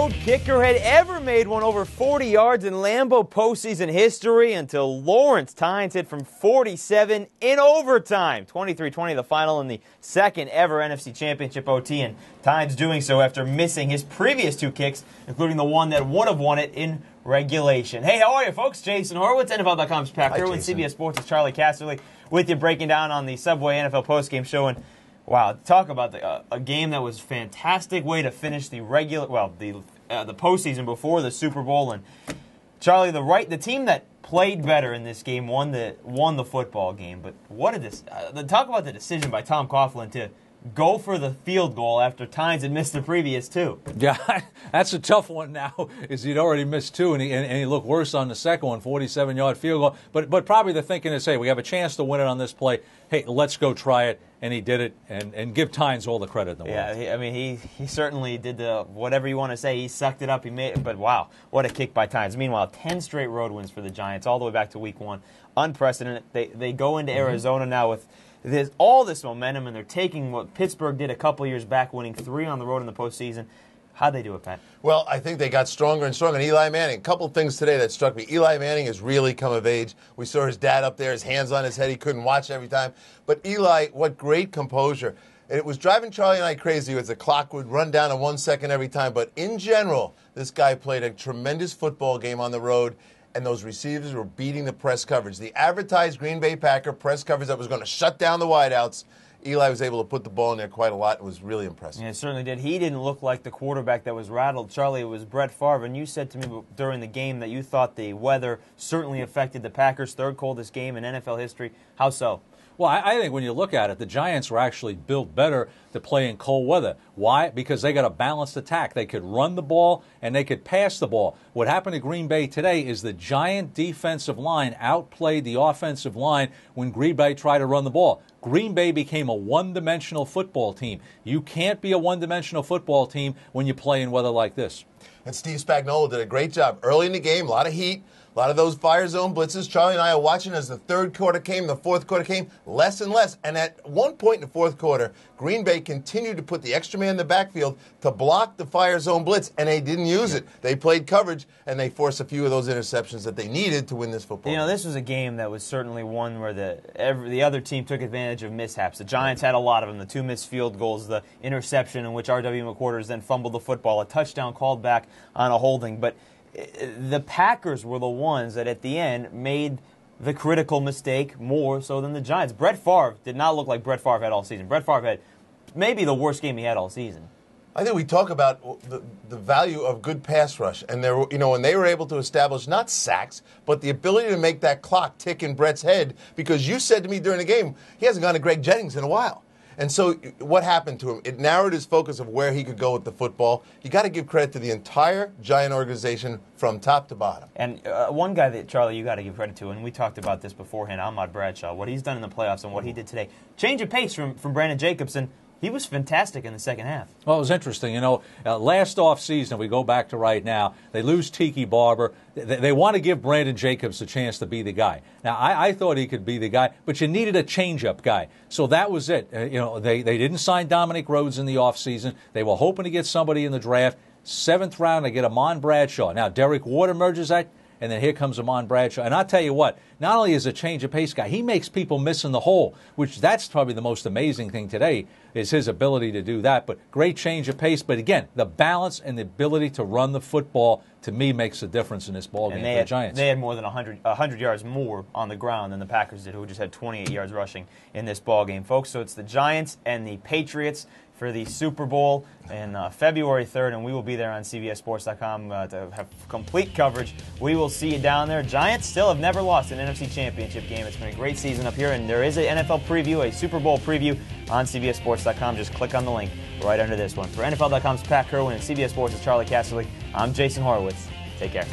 Field kicker had ever made one over 40 yards in Lambeau postseason history until Lawrence Tynes hit from 47 in overtime. 23-20 the final in the second ever NFC Championship OT, and Tynes doing so after missing his previous two kicks, including the one that would have won it in regulation. Hey, how are you, folks? Jason Horowitz, NFL.com's Pat Kirwan, CBS Sports' Charley Casserly, with you breaking down on the Subway NFL postgame show. And wow, talk about a game that was fantastic way to finish the the postseason before the Super Bowl. And Charlie, the team that played better in this game won the football game. But what did this? Talk about the decision by Tom Coughlin to go for the field goal after Tynes had missed the previous two. Yeah, that's a tough one now, is he'd already missed two, and he looked worse on the second one, 47-yard field goal. But probably the thinking is, hey, we have a chance to win it on this play. Hey, let's go try it. And he did it, and give Tynes all the credit in the world. Yeah, he certainly did whatever you want to say. He sucked it up. He made it, but wow, what a kick by Tynes. Meanwhile, 10 straight road wins for the Giants, all the way back to Week 1. Unprecedented. They go into Arizona now with all this momentum, and they're taking what Pittsburgh did a couple years back, winning 3 on the road in the postseason. How'd they do it, Pat? Well, I think they got stronger and stronger. And Eli Manning, a couple things today that struck me. Eli Manning has really come of age. We saw his dad up there, his hands on his head. He couldn't watch every time. But Eli, what great composure. It was driving Charlie and I crazy as the clock would run down to 1 second every time. But in general, this guy played a tremendous football game on the road, and those receivers were beating the press coverage. The advertised Green Bay Packer press coverage that was going to shut down the wideouts, Eli was able to put the ball in there quite a lot. It was really impressive. Yeah, it certainly did. He didn't look like the quarterback that was rattled. Charlie, it was Brett Favre, and you said to me during the game that you thought the weather certainly affected the Packers' third coldest game in NFL history. How so? Well, I think when you look at it, the Giants were actually built better to play in cold weather. Why? Because they got a balanced attack. They could run the ball and they could pass the ball. What happened to Green Bay today is the Giant defensive line outplayed the offensive line when Green Bay tried to run the ball. Green Bay became a one-dimensional football team. You can't be a one-dimensional football team when you play in weather like this. And Steve Spagnuolo did a great job. Early in the game, a lot of heat, a lot of those fire zone blitzes. Charlie and I are watching as the third quarter came, the fourth quarter came, less and less. And at one point in the fourth quarter, Green Bay continued to put the extra man in the backfield to block the fire zone blitz, and they didn't use it. They played coverage, and they forced a few of those interceptions that they needed to win this football game. This was a game that was certainly one where the other team took advantage of mishaps. The Giants had a lot of them, the 2 missed field goals, the interception in which R.W. McQuarters then fumbled the football, a touchdown called back on a holding. But the Packers were the ones that at the end made the critical mistake more so than the Giants. Brett Favre did not look like Brett Favre had all season. Brett Favre had maybe the worst game he had all season. I think we talk about the value of good pass rush, and when they were able to establish not sacks, but the ability to make that clock tick in Brett's head, because you said to me during the game, he hasn't gone to Greg Jennings in a while. And so what happened to him? It narrowed his focus of where he could go with the football. You got to give credit to the entire Giant organization from top to bottom. And one guy that, Charlie, you got to give credit to, and we talked about this beforehand, Ahmad Bradshaw, what he's done in the playoffs and what he did today. Change of pace from Brandon Jacobson. He was fantastic in the second half. Well, it was interesting. Last offseason, we go back to right now, they lose Tiki Barber. They want to give Brandon Jacobs a chance to be the guy. Now, I thought he could be the guy, but you needed a change-up guy. So that was it. They didn't sign Dominic Rhodes in the offseason. They were hoping to get somebody in the draft. 7th round, they get Ahmad Bradshaw. Now, Derek Ward emerges that. And then here comes Ahmad Bradshaw. And I'll tell you what, not only is a change of pace guy, he makes people miss in the hole, which that's probably the most amazing thing today is his ability to do that. But great change of pace. But again, the balance and the ability to run the football, to me, makes a difference in this ballgame for the Giants. They had more than 100 yards more on the ground than the Packers did, who just had 28 yards rushing in this ballgame, folks. So it's the Giants and the Patriots for the Super Bowl in February 3rd, and we will be there on CBSSports.com to have complete coverage. We will see you down there. Giants still have never lost an NFC Championship game. It's been a great season up here, and there is an NFL preview, a Super Bowl preview on CBSSports.com. Just click on the link right under this one. For NFL.com's Pat Kirwan and CBS Sports' Charley Casserly, I'm Jason Horowitz. Take care.